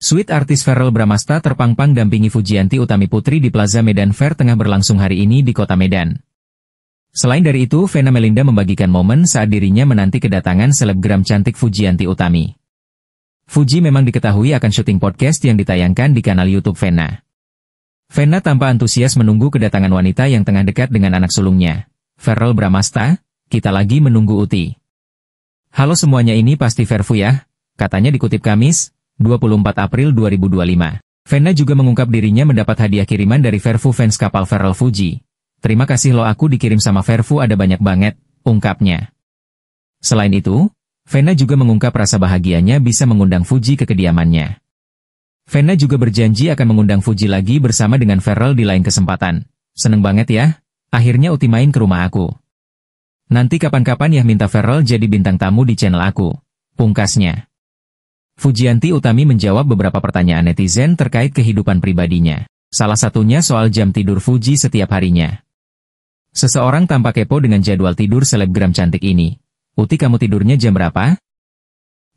Sweet artis Verrell Bramasta terpang-pang dampingi Fujianti Utami Putri di Plaza Medan Fair tengah berlangsung hari ini di kota Medan. Selain dari itu, Vena Melinda membagikan momen saat dirinya menanti kedatangan selebgram cantik Fujianti Utami. Fuji memang diketahui akan syuting podcast yang ditayangkan di kanal YouTube Vena. Vena tampak antusias menunggu kedatangan wanita yang tengah dekat dengan anak sulungnya, Verrell Bramasta. Kita lagi menunggu Uti. Halo semuanya, ini pasti Verfu ya, katanya dikutip Kamis, 24 April 2025. Vena juga mengungkap dirinya mendapat hadiah kiriman dari Verfu fans kapal Verrell Fuji. Terima kasih lo, aku dikirim sama Verfu ada banyak banget, ungkapnya. Selain itu, Vena juga mengungkap rasa bahagianya bisa mengundang Fuji ke kediamannya. Vena juga berjanji akan mengundang Fuji lagi bersama dengan Verrell di lain kesempatan. Seneng banget ya, akhirnya Uti main ke rumah aku. Nanti kapan-kapan ya minta Verrell jadi bintang tamu di channel aku, pungkasnya. Fujianti Utami menjawab beberapa pertanyaan netizen terkait kehidupan pribadinya. Salah satunya soal jam tidur Fuji setiap harinya. Seseorang tampak kepo dengan jadwal tidur selebgram cantik ini. Uti, kamu tidurnya jam berapa?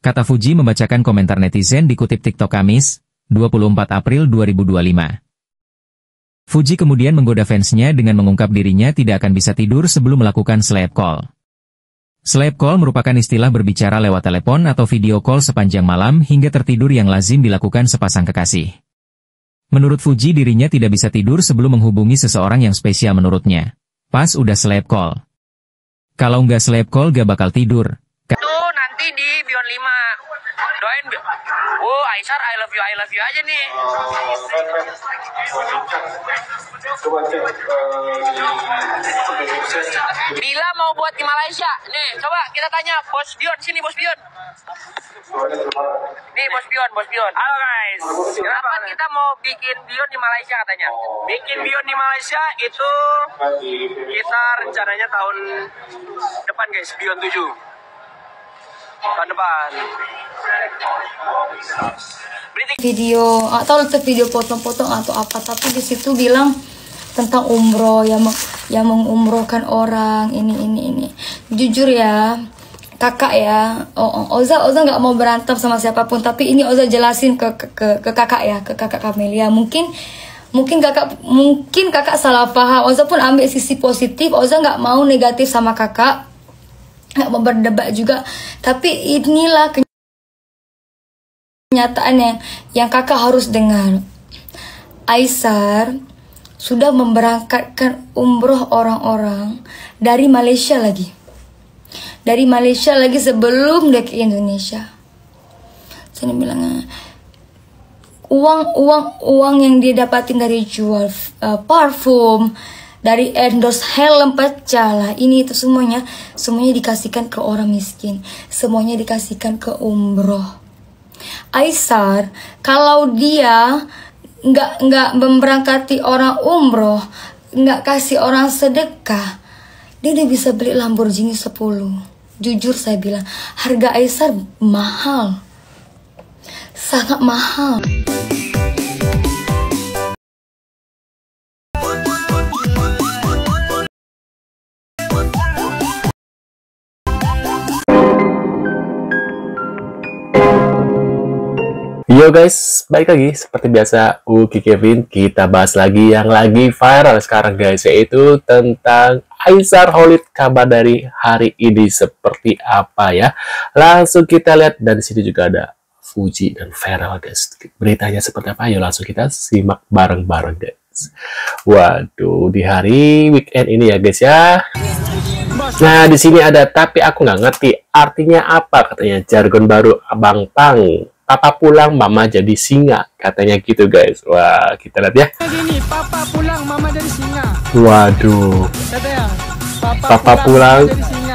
Kata Fuji membacakan komentar netizen dikutip TikTok Kamis, 24 April 2025. Fuji kemudian menggoda fansnya dengan mengungkap dirinya tidak akan bisa tidur sebelum melakukan sleep call. Sleep call merupakan istilah berbicara lewat telepon atau video call sepanjang malam hingga tertidur yang lazim dilakukan sepasang kekasih. Menurut Fuji, dirinya tidak bisa tidur sebelum menghubungi seseorang yang spesial menurutnya. Pas udah sleep call. Kalau nggak sleep call gak bakal tidur. Tuh nanti di Beyond 5. Doain. Oh, Aisyar, I love you aja nih. Bila mau buat di Malaysia. Nih, coba kita tanya Bos Bion. Sini Bos Bion. Nih Bos Bion. Halo guys. Kenapa kita mau bikin Bion di Malaysia katanya? Bikin Bion di Malaysia itu kita rencananya tahun depan guys, Bion 7. Tahun depan. Video atau letak video potong-potong atau apa, tapi di situ bilang tentang umroh yang mengumrohkan orang ini. Jujur ya, kakak ya, Oza nggak mau berantem sama siapapun, tapi ini Oza jelasin ke kakak ya, ke kakak Kamelia. Mungkin kakak salah paham. Oza pun ambil sisi positif. Oza nggak mau negatif sama kakak, nggak mau berdebat juga. Tapi inilah kenyataan yang kakak harus dengar. Aisyar sudah memberangkatkan umroh orang-orang dari Malaysia lagi. Sebelum dia ke Indonesia. Saya bilang uang yang dia dapatin dari jual parfum, dari endorse helm pecah, ini itu semuanya dikasihkan ke orang miskin, semuanya dikasihkan ke umroh. Aisyar kalau dia nggak memberangkati orang umroh, nggak kasih orang sedekah, dia udah bisa beli Lamborghini 10. Jujur saya bilang, harga Aisyar mahal, sangat mahal. Yo guys, balik lagi seperti biasa Uki Kevin. Kita bahas lagi yang lagi viral sekarang guys, yaitu tentang Aisyar Khalid. Kabar dari hari ini seperti apa ya? Langsung kita lihat, dan di sini juga ada Fuji dan Verrell guys. Beritanya seperti apa? Ayo langsung kita simak bareng-bareng guys. Waduh, di hari weekend ini ya guys ya. Nah, di sini ada tapi aku nggak ngerti artinya apa, katanya jargon baru Abang Pang. Papa pulang, mama jadi singa, katanya gitu guys. Wah, kita lihat ya. Gini, papa pulang, mama jadi singa. Waduh. Katanya, papa pulang jadi singa.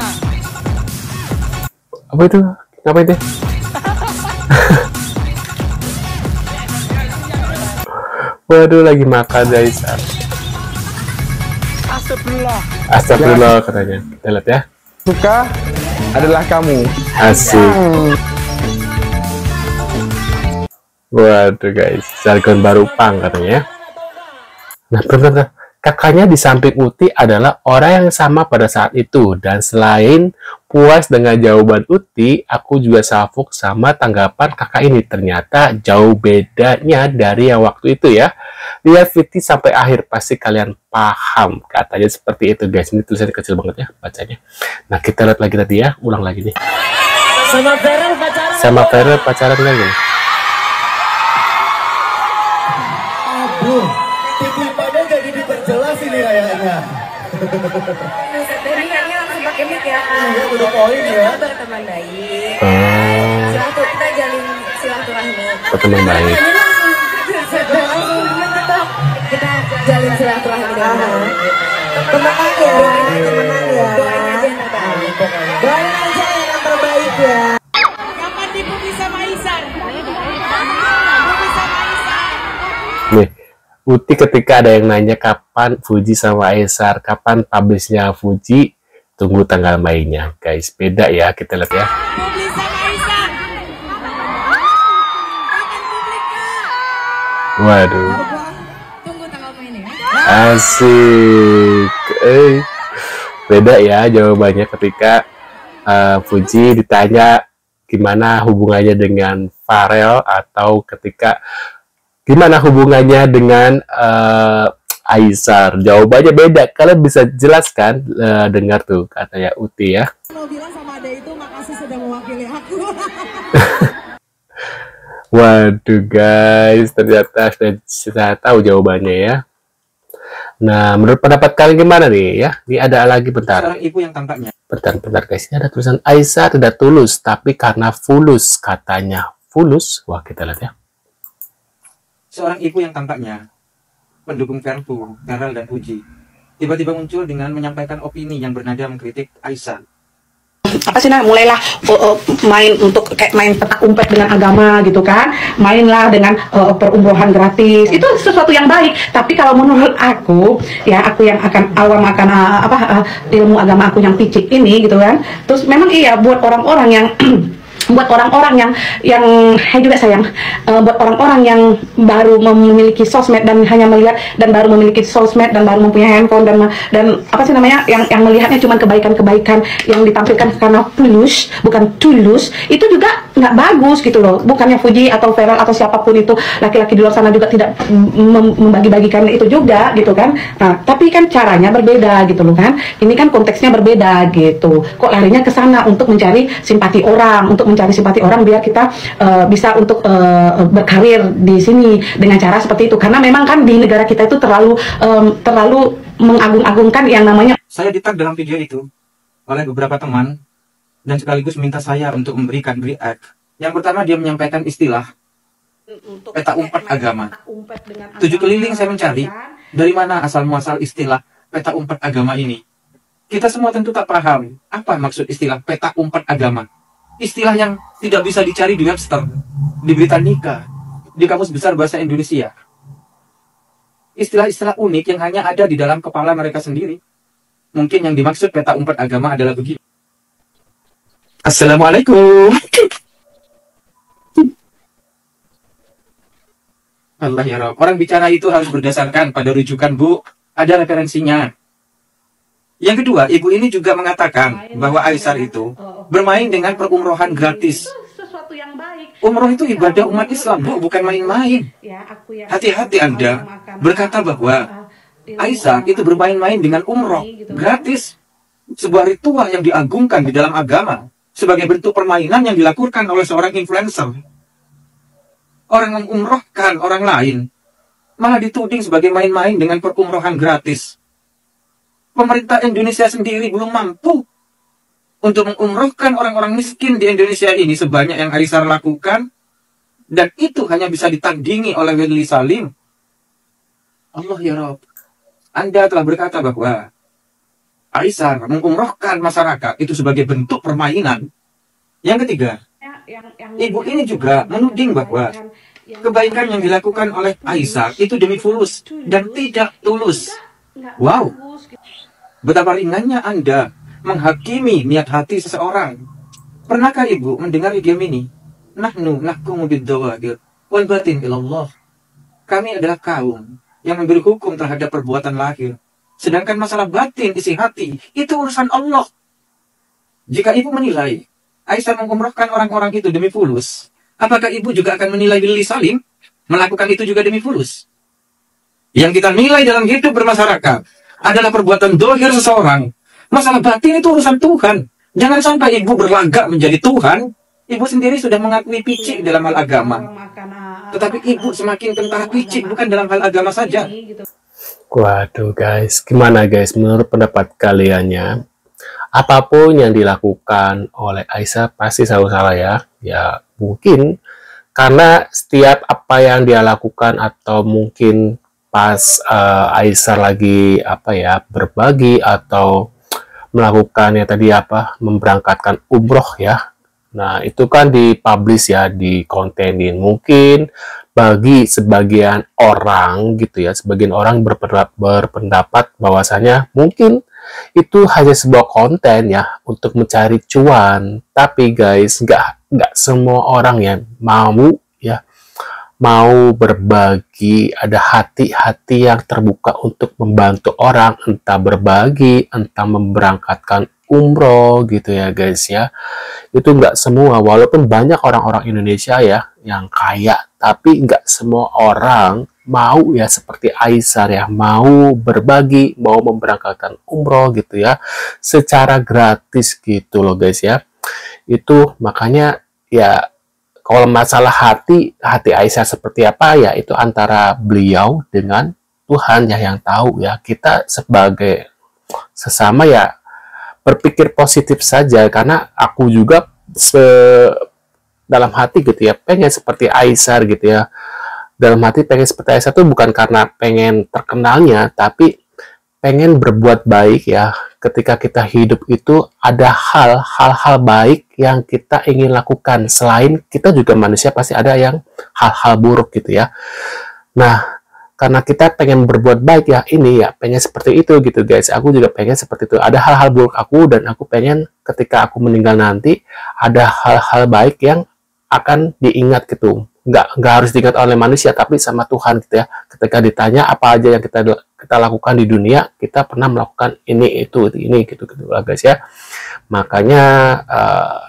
Apa itu? Ngapain deh? Waduh, lagi makan guys. Astagfirullah katanya. Kita lihat ya. Suka adalah kamu. Asik. Waduh guys, jargon baru Pang katanya. Nah, bener. kakaknya di samping Uti adalah orang yang sama pada saat itu. Dan selain puas dengan jawaban Uti, aku juga salfok sama tanggapan kakak ini. Ternyata jauh bedanya dari yang waktu itu ya. Lihat video sampai akhir, pasti kalian paham. Katanya seperti itu guys. Ini tulisannya kecil banget ya bacanya. Nah kita lihat lagi tadi ya, ulang lagi nih. Sama Feral pacaran lagi. Aduh, titipannya jadi diperjelas ini kayaknya. Jadi kayaknya langsung pakai mic ya. Iya, udah poin ya. Berteman baik. Oh. Kita jalin silaturahmi. Berteman baik. Kita jalin silaturahmi dengan baik. Temenan ya. Temenan ya. Doain aja yang terbaik. Doain aja yang terbaik ya. Kapan dipuji sama Isan? Dipuji sama Isan. Nih, Uti ketika ada yang nanya kapan Fuji sama Aesar, kapan publishnya Fuji, tunggu tanggal mainnya, guys. Beda ya, kita lihat ya. Publi sama Isan. Kapan publiknya? Waduh, Tunggu tanggal mainnya. asik. Beda ya jawabannya ketika Fuji ditanya gimana hubungannya dengan Pharrell, atau ketika gimana hubungannya dengan Aesar. Jawabannya beda. Kalian bisa jelaskan, dengar tuh katanya Uti ya. Mau bilang sama Ade itu makasih sudah mewakili aku. Waduh guys, ternyata sudah tahu jawabannya ya. Nah, menurut pendapat kalian gimana nih ya? Ini ada lagi bentar. Seorang ibu yang tampaknya Bentar guys. Ini ada tulisan Aesar tidak tulus, tapi karena fulus katanya. Fulus? Wah, kita lihat ya. seorang ibu yang tampaknya pendukung Pharrell dan Fuji tiba-tiba muncul dengan menyampaikan opini yang bernada mengkritik Aesar. Apa sih, nah, mulailah main untuk kayak main petak umpet dengan agama gitu kan, mainlah dengan perumrohan gratis, itu sesuatu yang baik. Tapi kalau menurut aku ya, aku yang akan awam akan ilmu agama aku yang picik ini gitu kan, terus memang iya buat orang-orang yang buat orang-orang yang juga sayang, buat orang-orang yang baru memiliki sosmed dan hanya melihat dan baru memiliki sosmed dan baru mempunyai handphone dan apa sih namanya, yang melihatnya cuma kebaikan-kebaikan yang ditampilkan karena tulus bukan tulus, itu juga nggak bagus gitu loh. Bukannya Fuji atau Pharrell atau siapapun itu laki-laki di luar sana juga tidak membagi-bagikan itu juga gitu kan. Nah, tapi kan caranya berbeda gitu loh kan. Ini kan konteksnya berbeda gitu. Kok larinya ke sana untuk mencari simpati orang, untuk mencari simpati orang biar kita bisa untuk berkarir di sini dengan cara seperti itu. Karena memang kan di negara kita itu terlalu mengagung-agungkan yang namanya. Saya ditag dalam video itu oleh beberapa teman dan sekaligus minta saya untuk memberikan react. Yang pertama, dia menyampaikan istilah peta umpat agama. 7 keliling saya mencari dari mana asal muasal istilah peta umpat agama ini. Kita semua tentu tak paham apa maksud istilah peta umpat agama. Istilah yang tidak bisa dicari di Webster, di Britannica, di Kamus Besar Bahasa Indonesia. Istilah-istilah unik yang hanya ada di dalam kepala mereka sendiri. Mungkin yang dimaksud peta umpat agama adalah begini. Assalamualaikum. Allah ya Rob. Orang bicara itu harus berdasarkan pada rujukan, Bu. Ada referensinya. Yang kedua, ibu ini juga mengatakan bahwa Aesar itu bermain dengan perumrohan gratis. Umroh itu ibadah umat Islam, Bu, bukan main-main. Hati-hati Anda berkata bahwa Aesar itu bermain-main dengan umroh gratis. Sebuah ritual yang diagungkan di dalam agama sebagai bentuk permainan yang dilakukan oleh seorang influencer. Orang mengumrohkan orang lain malah dituding sebagai main-main dengan perumrohan gratis. Pemerintah Indonesia sendiri belum mampu untuk mengumrohkan orang-orang miskin di Indonesia ini sebanyak yang Aesar lakukan, dan itu hanya bisa ditandingi oleh Wedli Salim. Allah ya Rob, Anda telah berkata bahwa Aesar mengumrohkan masyarakat itu sebagai bentuk permainan. Yang ketiga, ibu ini juga menuding bahwa kebaikan yang dilakukan oleh Aesar itu demi fulus dan tidak tulus. Wow, betapa ringannya Anda menghakimi niat hati seseorang. Pernahkah ibu mendengar idiom ini? Nahnu nahkumu bid-dawahir wal batin ilallah. Kami adalah kaum yang memberi hukum terhadap perbuatan lahir. Sedangkan masalah batin, isi hati, itu urusan Allah. Jika ibu menilai Aisyah mengumrohkan orang-orang itu demi fulus, apakah ibu juga akan menilai Lili Salim melakukan itu juga demi fulus? Yang kita nilai dalam hidup bermasyarakat adalah perbuatan dohir seseorang. Masalah batin itu urusan Tuhan. Jangan sampai ibu berlagak menjadi Tuhan. Ibu sendiri sudah mengakui picik dalam hal agama. Tetapi ibu semakin kentara picik bukan dalam hal agama saja. Waduh guys, gimana guys menurut pendapat kaliannya? Apapun yang dilakukan oleh Aisyah pasti selalu salah ya. Ya mungkin karena setiap apa yang dia lakukan atau mungkin pas Aisyah lagi berbagi atau melakukan ya tadi memberangkatkan umroh ya. Nah, itu kan dipublish ya, dikontenin. Mungkin bagi sebagian orang gitu ya, sebagian orang berpendapat bahwasanya mungkin itu hanya sebuah konten ya untuk mencari cuan. Tapi guys, nggak semua orang yang mau berbagi, ada hati-hati yang terbuka untuk membantu orang, entah berbagi, entah memberangkatkan umroh gitu ya guys ya. Itu nggak semua, walaupun banyak orang-orang Indonesia ya yang kaya, tapi nggak semua orang mau ya seperti Aisyah ya, mau berbagi, mau memberangkatkan umroh gitu ya, secara gratis gitu loh guys ya. Itu makanya ya, kalau masalah hati Aisyah seperti apa ya, itu antara beliau dengan Tuhan ya yang tahu ya. Kita sebagai sesama ya berpikir positif saja, karena aku juga dalam hati gitu ya pengen seperti Aisyah gitu ya. Dalam hati pengen seperti Aisyah tuh bukan karena pengen terkenalnya, tapi pengen berbuat baik ya. Ketika kita hidup itu ada hal-hal baik yang kita ingin lakukan. Selain kita juga manusia pasti ada yang hal-hal buruk gitu ya. Nah, karena kita pengen berbuat baik ya, ini ya pengen seperti itu gitu guys. Aku juga pengen seperti itu. Ada hal-hal buruk aku, dan aku pengen ketika aku meninggal nanti ada hal-hal baik yang akan diingat gitu. Nggak harus diingat oleh manusia, tapi sama Tuhan gitu ya. Ketika ditanya apa aja yang kita lakukan di dunia, kita pernah melakukan ini gitu lah guys ya. Makanya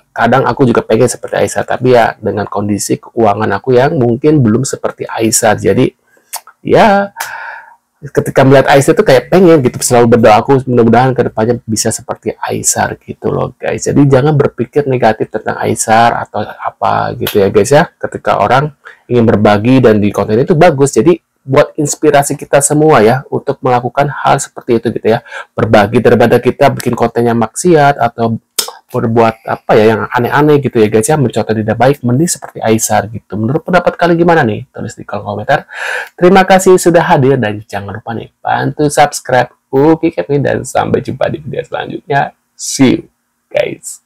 kadang aku juga pengen seperti Aisyah, tapi ya dengan kondisi keuangan aku yang mungkin belum seperti Aisyah. Jadi ya ketika melihat Aisyah itu kayak pengen gitu, selalu berdoa aku mudah-mudahan kedepannya bisa seperti Aisyah gitu loh guys. Jadi jangan berpikir negatif tentang Aisyah atau apa gitu ya guys ya. Ketika orang ingin berbagi dan di konten itu bagus, jadi buat inspirasi kita semua ya untuk melakukan hal seperti itu gitu ya. Berbagi daripada kita bikin kontennya maksiat atau berbuat yang aneh-aneh gitu ya guys ya, mencontoh tidak baik, mending seperti Aisyah gitu. Menurut pendapat kalian gimana nih? Tulis di kolom komentar. Terima kasih sudah hadir, dan jangan lupa nih bantu subscribe Kevin, dan sampai jumpa di video selanjutnya. See you guys.